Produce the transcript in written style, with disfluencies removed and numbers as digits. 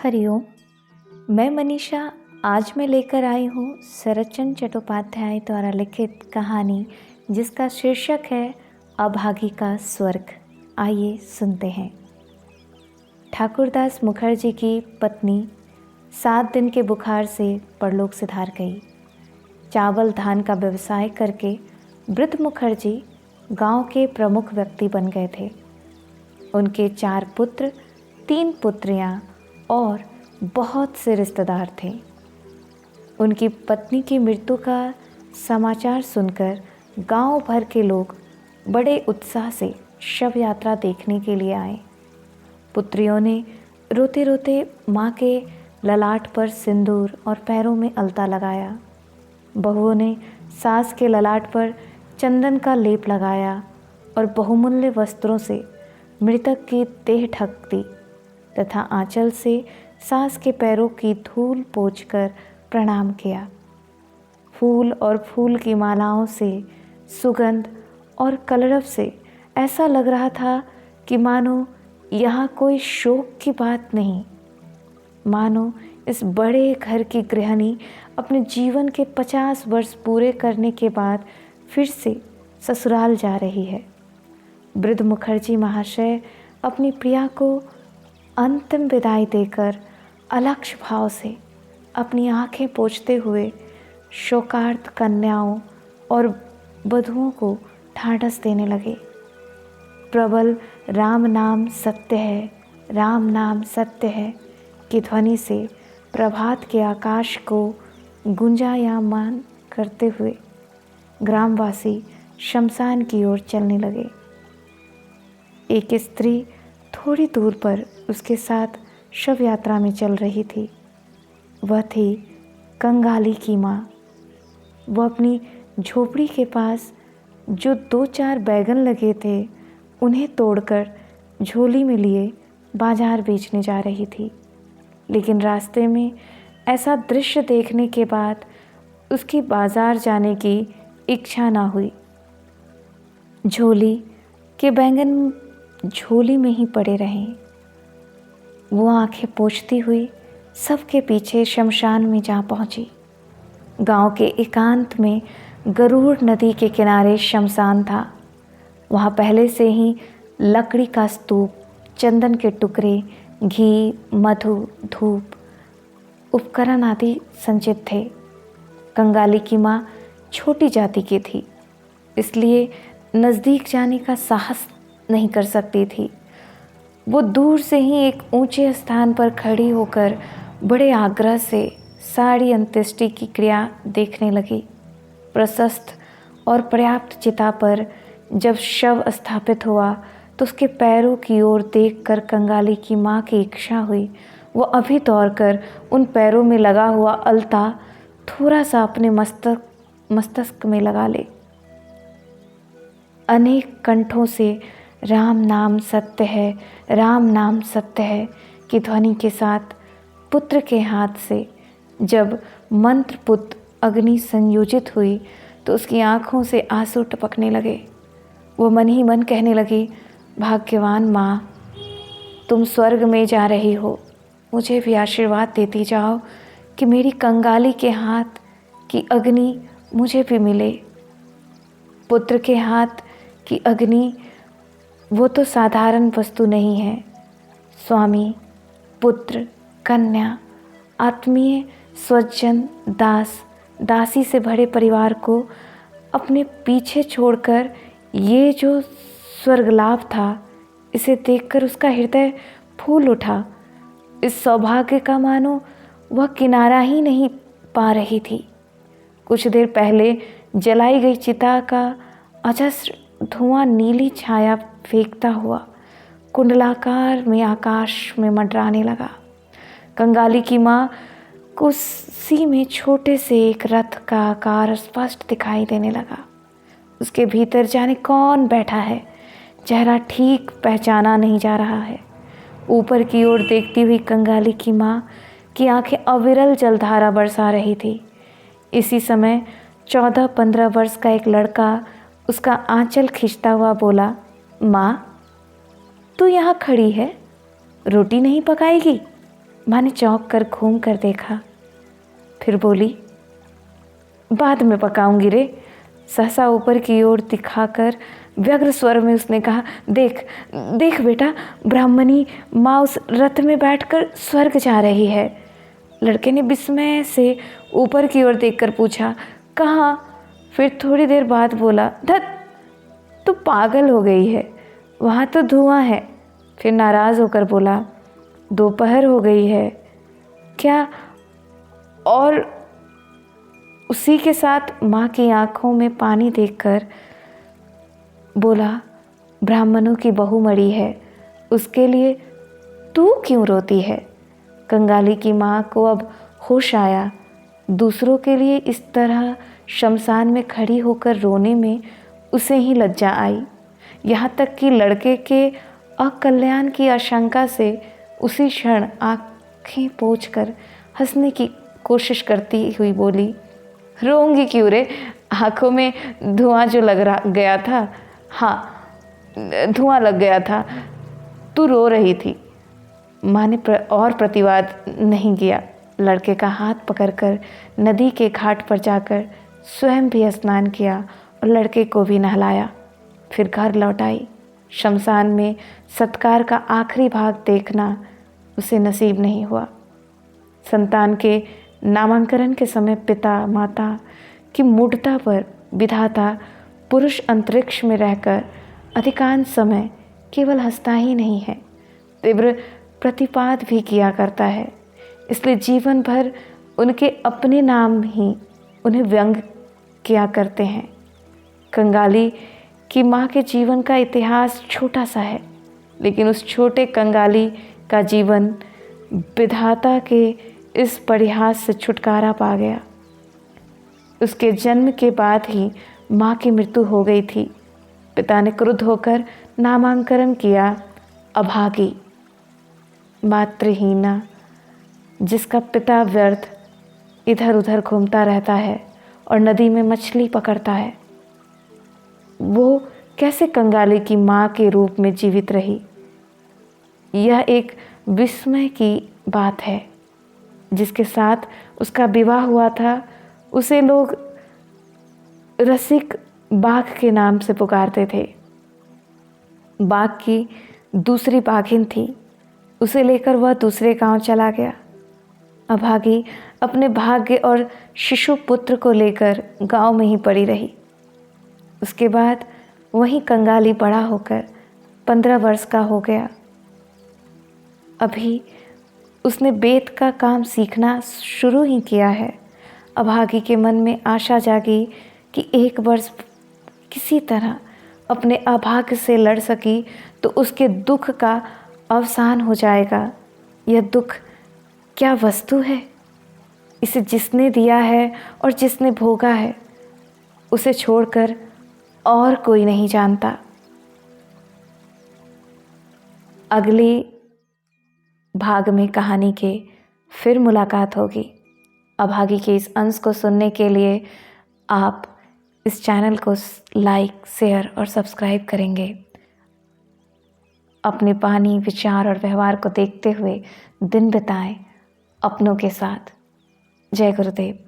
हरिओम। मैं मनीषा। आज मैं लेकर आई हूँ शरतचंद्र चट्टोपाध्याय द्वारा लिखित कहानी जिसका शीर्षक है अभागी का स्वर्ग। आइए सुनते हैं। ठाकुरदास मुखर्जी की पत्नी 7 दिन के बुखार से परलोक सिधार गई। चावल धान का व्यवसाय करके वृद्ध मुखर्जी गांव के प्रमुख व्यक्ति बन गए थे। उनके 4 पुत्र, 3 पुत्रियां और बहुत से रिश्तेदार थे। उनकी पत्नी की मृत्यु का समाचार सुनकर गांव भर के लोग बड़े उत्साह से शव यात्रा देखने के लिए आए। पुत्रियों ने रोते रोते माँ के ललाट पर सिंदूर और पैरों में अलता लगाया। बहुओं ने सास के ललाट पर चंदन का लेप लगाया और बहुमूल्य वस्त्रों से मृतक की देह ढक दी तथा आंचल से सास के पैरों की धूल पोंछकर प्रणाम किया। फूल और फूल की मालाओं से, सुगंध और कलरव से ऐसा लग रहा था कि मानो यहाँ कोई शोक की बात नहीं, मानो इस बड़े घर की गृहिणी अपने जीवन के 50 वर्ष पूरे करने के बाद फिर से ससुराल जा रही है। वृद्ध मुखर्जी महाशय अपनी प्रिया को अंतिम विदाई देकर अलक्ष्य भाव से अपनी आंखें पोंछते हुए शोकार्त कन्याओं और वधुओं को ढाढ़स देने लगे। प्रबल राम नाम सत्य है, राम नाम सत्य है की ध्वनि से प्रभात के आकाश को गुंजायमान करते हुए ग्रामवासी शमशान की ओर चलने लगे। एक स्त्री थोड़ी दूर पर उसके साथ शव यात्रा में चल रही थी। वह थी कंगाली की माँ। वह अपनी झोपड़ी के पास जो 2-4 बैगन लगे थे उन्हें तोड़कर झोली में लिए बाजार बेचने जा रही थी। लेकिन रास्ते में ऐसा दृश्य देखने के बाद उसकी बाजार जाने की इच्छा ना हुई। झोली के बैंगन झोली में ही पड़े रहे। वो आंखें पोंछती हुई सबके पीछे शमशान में जा पहुंची। गांव के एकांत में गरुड़ नदी के किनारे शमशान था। वहाँ पहले से ही लकड़ी का स्तूप, चंदन के टुकड़े, घी, मधु, धूप, उपकरण आदि संचित थे। कंगाली की माँ छोटी जाति की थी, इसलिए नज़दीक जाने का साहस नहीं कर सकती थी। वो दूर से ही एक ऊंचे स्थान पर खड़ी होकर बड़े आग्रह से सारी अंत्येष्टि की क्रिया देखने लगी। प्रशस्त और पर्याप्त चिता पर जब शव स्थापित हुआ तो उसके पैरों की ओर देखकर कंगाली की माँ की इच्छा हुई वो अभी दौड़कर उन पैरों में लगा हुआ अलता थोड़ा सा अपने मस्तक में लगा ले। अनेक कंठों से राम नाम सत्य है, राम नाम सत्य है की ध्वनि के साथ पुत्र के हाथ से जब मंत्रपुत अग्नि संयोजित हुई तो उसकी आंखों से आंसू टपकने लगे। वो मन ही मन कहने लगी, भाग्यवान माँ, तुम स्वर्ग में जा रही हो, मुझे भी आशीर्वाद देती जाओ कि मेरी कंगाली के हाथ की अग्नि मुझे भी मिले। पुत्र के हाथ की अग्नि वो तो साधारण वस्तु नहीं है। स्वामी, पुत्र, कन्या, आत्मीय, स्वजन, दास, दासी से भरे परिवार को अपने पीछे छोड़कर ये जो स्वर्गलाभ था, इसे देखकर उसका हृदय फूल उठा। इस सौभाग्य का मानो वह किनारा ही नहीं पा रही थी। कुछ देर पहले जलाई गई चिता का अजस्र धुआं नीली छाया फेंकता हुआ कुंडलाकार में आकाश में मंडराने लगा। कंगाली की माँ को उसी में छोटे से एक रथ का आकार स्पष्ट दिखाई देने लगा। उसके भीतर जाने कौन बैठा है, चेहरा ठीक पहचाना नहीं जा रहा है। ऊपर की ओर देखती हुई कंगाली की माँ की आंखें अविरल जलधारा बरसा रही थी। इसी समय 14-15 वर्ष का एक लड़का उसका आंचल खींचता हुआ बोला, माँ, तू यहाँ खड़ी है, रोटी नहीं पकाएगी? माँ ने चौंक कर घूम कर देखा, फिर बोली, बाद में पकाऊंगी रे। सहसा ऊपर की ओर दिखाकर व्यग्र स्वर में उसने कहा, देख देख बेटा, ब्राह्मणी माँ उस रथ में बैठकर स्वर्ग जा रही है। लड़के ने विस्मय से ऊपर की ओर देखकर पूछा, कहाँ? फिर थोड़ी देर बाद बोला, धत, तू पागल हो गई है, वहाँ तो धुआं है। फिर नाराज़ होकर बोला, दोपहर हो गई है क्या? और उसी के साथ माँ की आंखों में पानी देखकर बोला, ब्राह्मणों की बहू मरी है, उसके लिए तू क्यों रोती है? कंगाली की माँ को अब होश आया। दूसरों के लिए इस तरह शमशान में खड़ी होकर रोने में उसे ही लज्जा आई। यहाँ तक कि लड़के के अकल्याण की आशंका से उसी क्षण आंखें पोंछकर हंसने की कोशिश करती हुई बोली, रोऊंगी क्यों रे? आंखों में धुआं जो गया था। हाँ, धुआं लग गया था, तू रो रही थी। माँ ने और प्रतिवाद नहीं किया। लड़के का हाथ पकड़कर नदी के घाट पर जाकर स्वयं भी स्नान किया और लड़के को भी नहलाया। फिर घर लौट आई। शमशान में सत्कार का आखिरी भाग देखना उसे नसीब नहीं हुआ। संतान के नामांकन के समय पिता माता की मूढ़ता पर विधाता पुरुष अंतरिक्ष में रहकर अधिकांश समय केवल हंसता ही नहीं है, तीव्र प्रतिपाद भी किया करता है। इसलिए जीवन भर उनके अपने नाम ही उन्हें व्यंग किया करते हैं। कंगाली की माँ के जीवन का इतिहास छोटा सा है, लेकिन उस छोटे कंगाली का जीवन विधाता के इस परिहास से छुटकारा पा गया। उसके जन्म के बाद ही माँ की मृत्यु हो गई थी। पिता ने क्रुद्ध होकर नामांकन किया, अभागी, मातृहीना, जिसका पिता व्यर्थ इधर उधर घूमता रहता है और नदी में मछली पकड़ता है, वो कैसे कंगाली की माँ के रूप में जीवित रही? यह एक विस्मय की बात है। जिसके साथ उसका विवाह हुआ था, उसे लोग रसिक बाघ के नाम से पुकारते थे। बाघ की दूसरी बाघिन थी, उसे लेकर वह दूसरे गांव चला गया। अभागी अपने भाग्य और शिशु पुत्र को लेकर गांव में ही पड़ी रही। उसके बाद वही कंगाली बड़ा होकर 15 वर्ष का हो गया। अभी उसने बेत का काम सीखना शुरू ही किया है। अभागी के मन में आशा जागी कि एक वर्ष किसी तरह अपने अभाग्य से लड़ सकी तो उसके दुख का अवसान हो जाएगा। यह दुख क्या वस्तु है? इसे जिसने दिया है और जिसने भोगा है, उसे छोड़कर और कोई नहीं जानता। अगली भाग में कहानी के फिर मुलाकात होगी। अभागी के इस अंश को सुनने के लिए आप इस चैनल को लाइक, शेयर और सब्सक्राइब करेंगे। अपने वाणी, विचार और व्यवहार को देखते हुए दिन बिताएं अपनों के साथ। जय गुरुदेव।